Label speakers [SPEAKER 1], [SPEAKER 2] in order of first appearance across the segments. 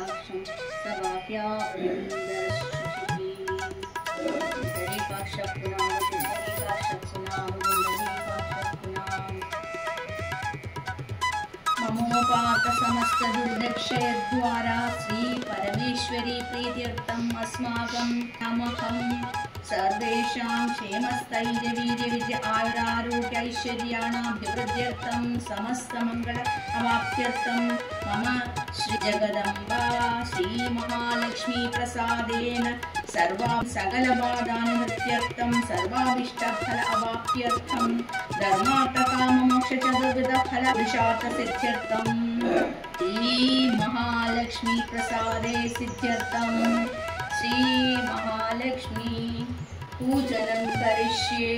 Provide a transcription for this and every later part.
[SPEAKER 1] पुण्डरीकाक्षं सबाह्यावृन्दरशुचिः ममोपात समस्त दुर्दक्षयद्वारा श्री परमेश्वरी प्रीत्यर्थम् अस्माकं नमः। सर्वेषां क्षेमस्थैर्यवीर्यविजय आयुरारोग्य ऐश्वर्याणाभिवृद्ध्यर्थं समस्तमङ्गल अवाप्त्यर्थं मम श्री जगदम्बा श्रीमहालक्ष्मी प्रसादेन सकलबाधानिवृत्त्यर्थं सर्वाभीष्टफल अवाप्त्यर्थं धर्मार्थकाममोक्षचतुर्विधफलपुरुषार्थसिद्ध्यर्थं श्रीमहालक्ष्मी प्रसादे सिद्ध्यर्थं श्रीमहालक्ष्मी पूजनं करिष्ये।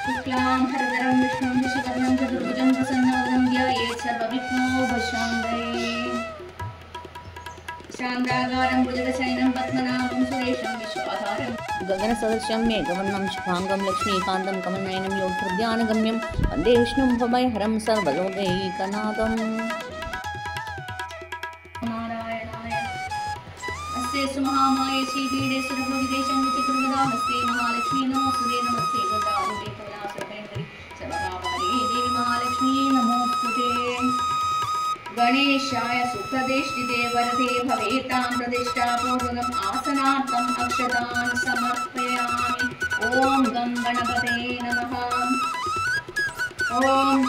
[SPEAKER 1] शुक्लां भरधरं विष्णुं शशिवर्णं चतुर्भुजं प्रसन्नवदनं ध्यायेत् सर्वविघ्नोपशान्तये। शान्ताकारं भुजगशयनं पद्मनाभं सुरेशं विश्वाधारं गगनसदृशं मेघवर्णं शुभाङ्गं लक्ष्मीकान्तं कमलनयनं योगहृद्यानगम्यं वन्दे विष्णुं भवभयहरं सर्वलोकैकनाथम्। नारायणाय अस्ते सुमहामाये श्रीपीठे सुरभुविदेशं विचित्रगदाहस्ते महालक्ष्मी नमोस्तुते नमस्ते गदारूढे कमलासुरेन्द्रि सर्वपापहरे देवी महालक्ष्मी नमोस्तुते। गणेशाय सुप्रतिष्ठिते वरदे भवेतां प्रतिष्ठापूर्वकम् आसनार्थम् अक्षतान् समर्पयामि। ॐ गं गणपते नमः। ॐ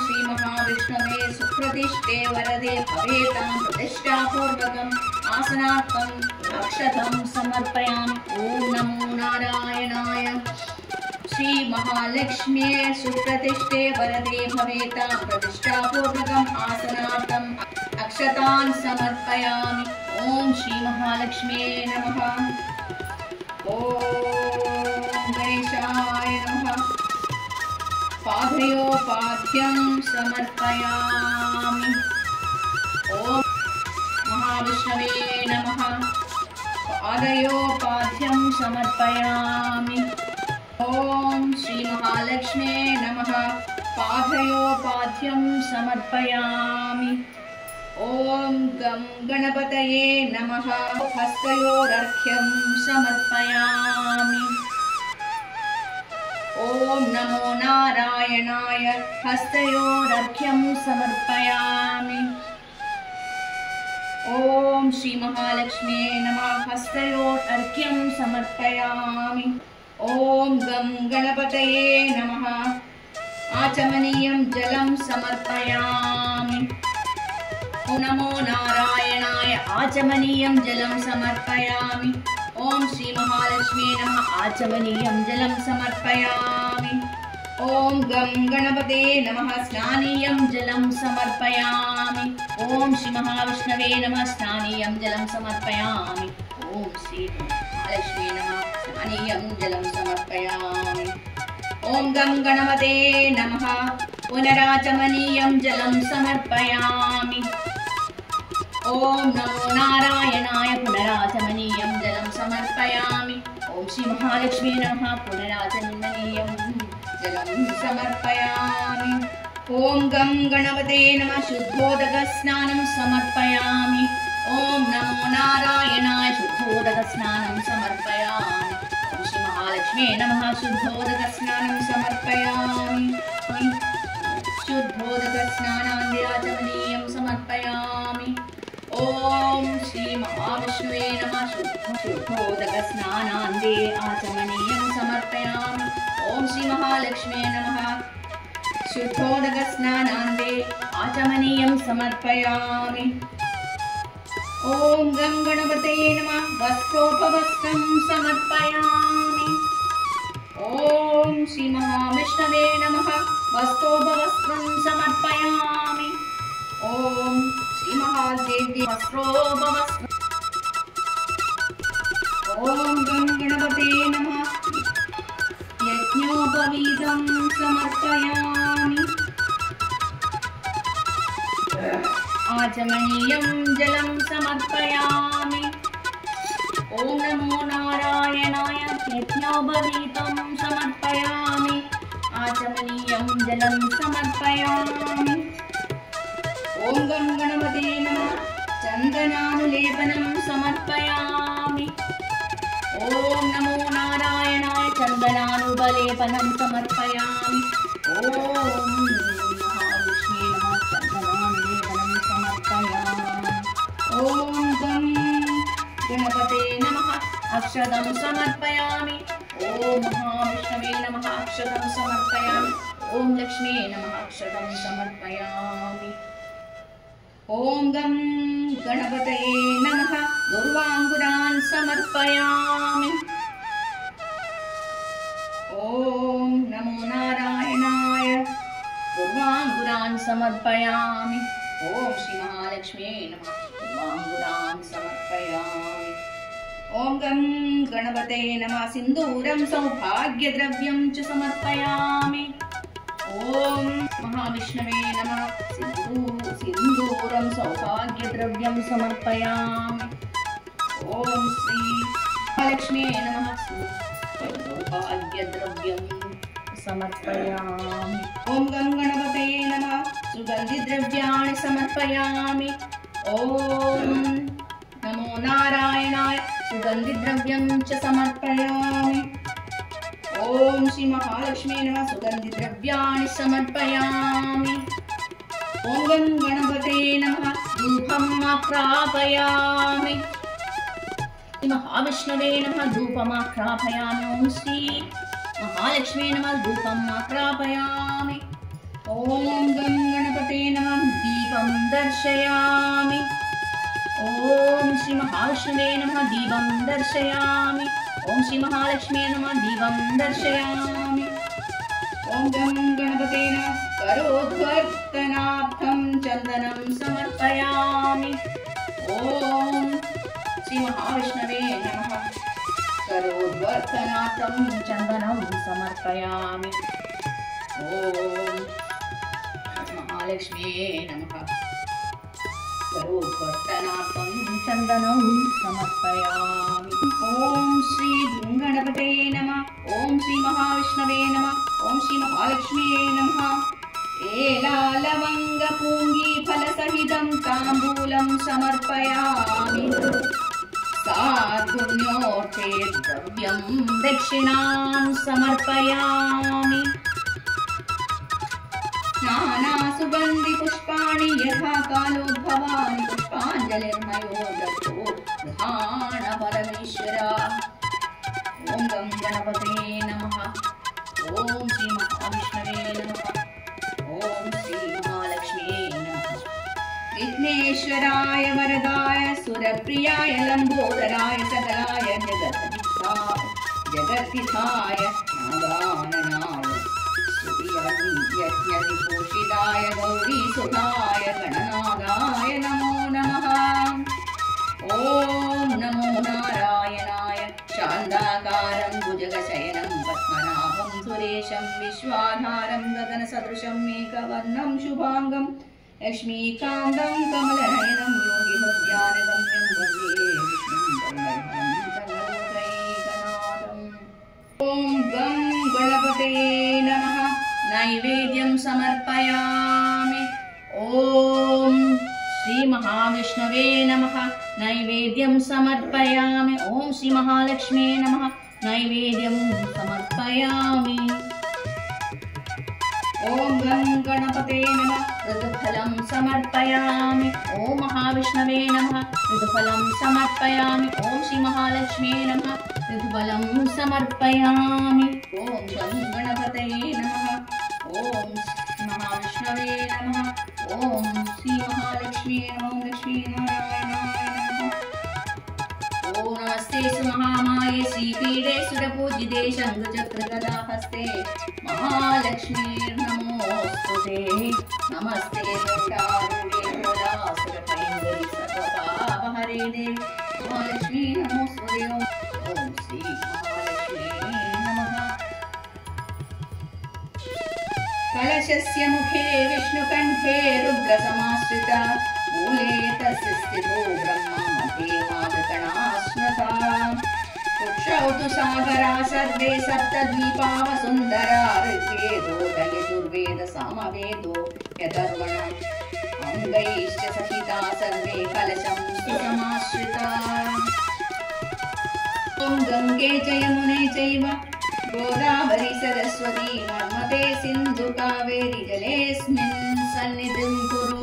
[SPEAKER 1] श्री महाविष्णवे सुप्रतिष्ठे वरदे भवेतां प्रतिष्ठापूर्वकम् आसनार्थम् अक्षतं समर्पयामि। ॐ नमो नारायणाय। श्री महालक्ष्म्ये सुप्रतिष्ठे वरदे भवेतां प्रतिष्ठापूर्वकम् आसनार्थम् अक्षतान् समर्पयामि। ॐ श्री महालक्ष्म्ये नमः। ॐ गणेशाय नमः। पादयोपाद्यं समर्पयामि। ॐ महाविष्णवे नमः। पादयोपाद्यं समर्पयामि। ॐ श्री महालक्ष्म्ये नमः। पादयोपाद्यं समर्पयामि। ॐ गं गणपतये नमः। हस्तयोरर्घ्यं समर्पयामि। ॐ नमो नारायणाय। हस्तयोरर्घ्यं समर्पयामि। ॐ श्री महालक्ष्म्ये नमः। हस्तयोरर्घ्यं समर्पयामि। ॐ गं गणपतये नमः। आचमनीयं जलं समर्पयामि। ॐ नमो नारायणाय। आचमनीयं जलं समर्पयामि। ॐ श्री महालक्ष्म्ये नमः। आचमनीयं जलं समर्पयामि। ॐ गं गणपते नमः। स्नानीयं जलं समर्पयामि। ॐ श्री महाविष्णवे नमः। स्नानीयं जलं समर्पयामि। ॐ श्री महालक्ष्म्ये नमः। स्नानीयं जलं समर्पयामि। ॐ गं गणपते नमः। पुनराचमनीयं जलं समर्पयामि। ॐ नमो नारायणाय। पुनराचमनीयं जलं समर्पयामि। ॐ श्री महालक्ष्म्ये नमः। पुनराचमनीयं जलं समर्पयामि। ॐ गं गणपते नमः। शुद्धोदकस्नानं समर्पयामि। ॐ नमो नारायणाय। शुद्धोदकस्नानं समर्पयामि। ॐ श्री महालक्ष्म्ये नमः। शुद्धोदकस्नानं समर्पयामि। शुद्धोदकस्नानान्त्याचमनीयं समर्पयामि। ॐ श्री महाविष्णवे नमः। शुद्धोदकस्नानान्ते आचमनीयं समर्पयामि। ॐ श्री महालक्ष्म्ये नमः। शुद्धोदकस्नानान्ते आचमनीयं समर्पयामि। ॐ गं गणपते नमः। वस्त्रोपवस्त्रं समर्पयामि। ॐ श्री महाविष्णवे नमः। वस्त्रोपवस्त्रं समर्पयामि। ॐ श्री महादेव्ये वस्त्रोपवस्त्रम्। ॐ गं गणपते नमः। यज्ञोपवीतं समर्पयामि। आचमनीयं जलं समर्पयामि। ॐ नमो नारायणाय। यज्ञोपवीतं समर्पयामि। आचमनीयं तुभ्यं जलं समर्पयामि। ॐ गं गणपते नमः चन्दनानुलेपनं समर्पयामि। ॐ नमो नारायणाय चन्दनानुलेपनं समर्पयामि। ॐ महालक्ष्मी नमः चन्दनानुलेपनं समर्पयामि। ॐ गं गणपते नमः अक्षतं समर्पयामि। ॐ महाविष्णवे नमः अक्षतं समर्पयामि। ॐ लक्ष्मी नमः अक्षतं समर्पयामि। ॐ गं गणपतये नमः दूर्वाङ्कुरान् समर्पयामि। ॐ नमो नारायणाय दूर्वाङ्कुरान् समर्पयामि। ॐ श्री महालक्ष्म्यै नमः दूर्वाङ्कुरान् समर्पयामि। ॐ गं गणपतये नमः सिन्दूरं सौभाग्यद्रव्यं च समर्पयामि। ॐ महाविष्णवे नमः सिन्दूरं सौभाग्यद्रव्यं समर्पयामि। ॐ श्री महालक्ष्म्यै नमः सौभाग्यद्रव्यं समर्पयामि। ॐ गं गणपतये नमः सुगन्धिद्रव्याणि समर्पयामि। ॐ नमो नारायणाय सुगन्धिद्रव्यं च समर्पयामि। ॐ श्री महालक्ष्मी नमः सुगन्धिद्रव्याणि समर्पयामि। ॐ गं गणपते नमः धूपम् आघ्रापयामि। श्री महाविष्णवे नमः धूपम् आघ्रापयामि। ॐ श्री महालक्ष्मी नमः धूपम् आघ्रापयामि। ॐ गं गणपते नमः दीपं दर्शयामि। ॐ श्री महाविष्णवे नमः दीपं दर्शयामि। ॐ श्री महालक्ष्मी नमः दीपं दर्शयामि। ॐ गं गणपते नमः करोद्वर्तनार्थं चन्दनं समर्पयामि। ॐ श्री महाविष्णवे नमः करोद्वर्तनार्थं चन्दनं समर्पयामि। ॐ महालक्ष्म्यै नमः करोद्वर्तनार्थं चन्दनं समर्पयामि। ॐ श्री गणपते नमः ॐ श्री महाविष्णवे नमः ॐ श्री महालक्ष्म्यै नमः एलालवङ्गपूङ्गीफलसहितं ताम्बूलं समर्पयामि। साधुन्योर्थे द्रव्यं दक्षिणां समर्पयामि। नानासुगन्धिपुष्पाणि यथा कालोद्भवानि पुष्पाञ्जलिर्मयो दत्तो गृहाण परमेश्वर। ॐ गं गणपते नमः ॐ श्री महाविष्णवे नमः ॐ श्री महालक्ष्म्यै नमः। विघ्नेश्वराय वरदाय सुरप्रियाय लम्बोदराय सकलाय जगद्धिताय नागाननाय यज्ञनिपोषिताय गौरीसुताय गणनागाय नमो नमः। ॐ नमो नारायणाय शान्ताकारं भुजगशयनं पद्मनाभं सुरेशं विश्वाधारं गगनसदृशं मेघवर्णं शुभाङ्गं लक्ष्मीकान्तं कमलनयनं योगिहृद्यानगम्यं वन्दे विष्णुं सर्वैकनाथम्। ॐ गं गणपते नमः नैवेद्यं समर्पयामि। ॐ श्री महाविष्णवे नमः नैवेद्यं समर्पयामि। ॐ श्री महालक्ष्म्यै नमः नैवेद्यं समर्पयामि। ॐ गं गणपते नमः ऋतुफलं समर्पयामि। ॐ महाविष्णवे नमः ऋतुफलं समर्पयामि। ॐ श्री महालक्ष्म्यै नमः ऋतुफलं समर्पयामि। ॐ गं गणपते नमः ॐ महाविष्णवे नमः ॐ श्री महालक्ष्मी ॐ लक्ष्मीनारायणाय नमः। ॐ नमस्ते सुमहामाये श्रीपीठे सुरपूजिते शङ्खचक्रगदाहस्ते महालक्ष्मी नमोस्तुते। नमस्ते वृषारूढे भोलासुरभयङ्करि सर्वपापहरे दे महालक्ष्मी नमोस्तुते। ॐ श्री महालक्ष्मी नमः। कलशस्य मुखे विष्णुकण्ठे रुद्रसमाश्रिता मूले तस्य स्थितो ब्रह्मा मध्ये मादकणाश्नता। कुक्षौ तु सागरा सर्वे सप्तद्वीपा वसुन्धरा ऋग्वेदोदयतु सामवेदो यदर्वण अंगैश्च सहिता सर्वे कलशं सुसमाश्रिता ॐ गंगे च यमुने चैव गोदावरी सरस्वती नर्मदे सिन्धु कावेरी जलेऽस्मिन् सन्निधिं कुरु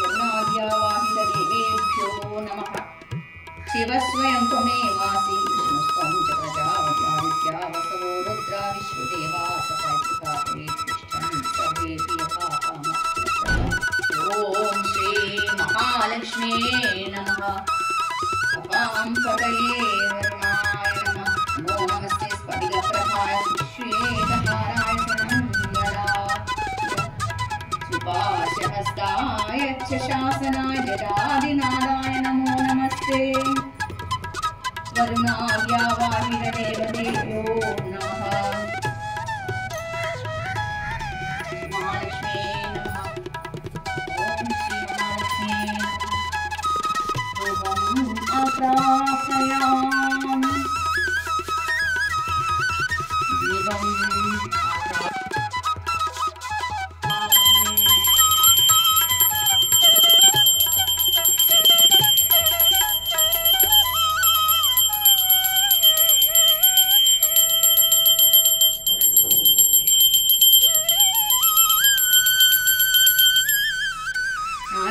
[SPEAKER 1] यमुनाद्यावाहितदेवेभ्यो नमः शिवस्वयं त्वमेवासि विष्णुस्त्वं च प्रजापत्या वसवो रुद्रा विश्वदेवा सपत्निका ते तिष्ठन् सर्वेऽपि यथा कामः ॐ श्री महालक्ष्मी नमः अपां पतये वरुणाय नमः नमो नमस्ते स्फटिकप्रभाय श्वेतहाराय सुपाशहस्ताय च शासनाय जटादिनादाय नमो नमस्ते वरुणाद्यावाहितदेवतेभ्यो नमः महालक्ष्मी नमः ॐ श्री महालक्ष्मी प्रार्थयामि दिवं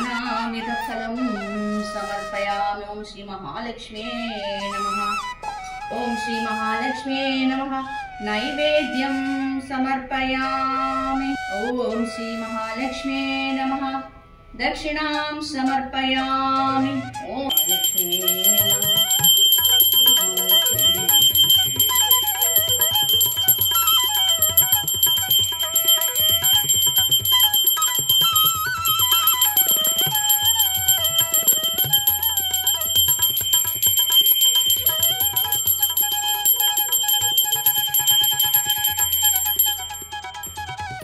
[SPEAKER 1] नानाविधफलं समर्पयामि ॐ श्री महालक्ष्मी नमः ॐ श्री महालक्ष्मी नमः नैवेद्यं समर्पयामि ॐ श्री महालक्ष्मी नमः दक्षिणां समर्पयामि ॐ लक्ष्मी नमः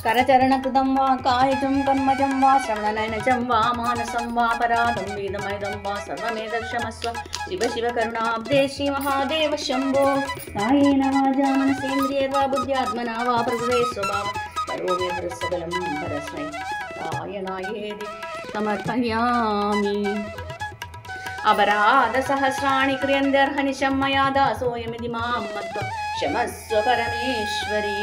[SPEAKER 1] करचरणकृतं वा कायजं कर्मजं वा श्रवणनयनजं वा मानसं वा पराधं वेदमयदं वा सर्वमेतत्क्षमस्व शिव शिव करुणाब्धे श्रीमहादेव शम्भो कायेन वाचा मनसेन्द्रियैर्वा बुद्ध्यात्मना वा प्रकृते स्वभाव करोमि सकलं परस्मै नारायणायेति समर्पयामि अपराधसहस्राणि क्रियन्ते अर्हनिशं मया दासोऽयमिति मां मत्वा क्षमस्व परमेश्वरी।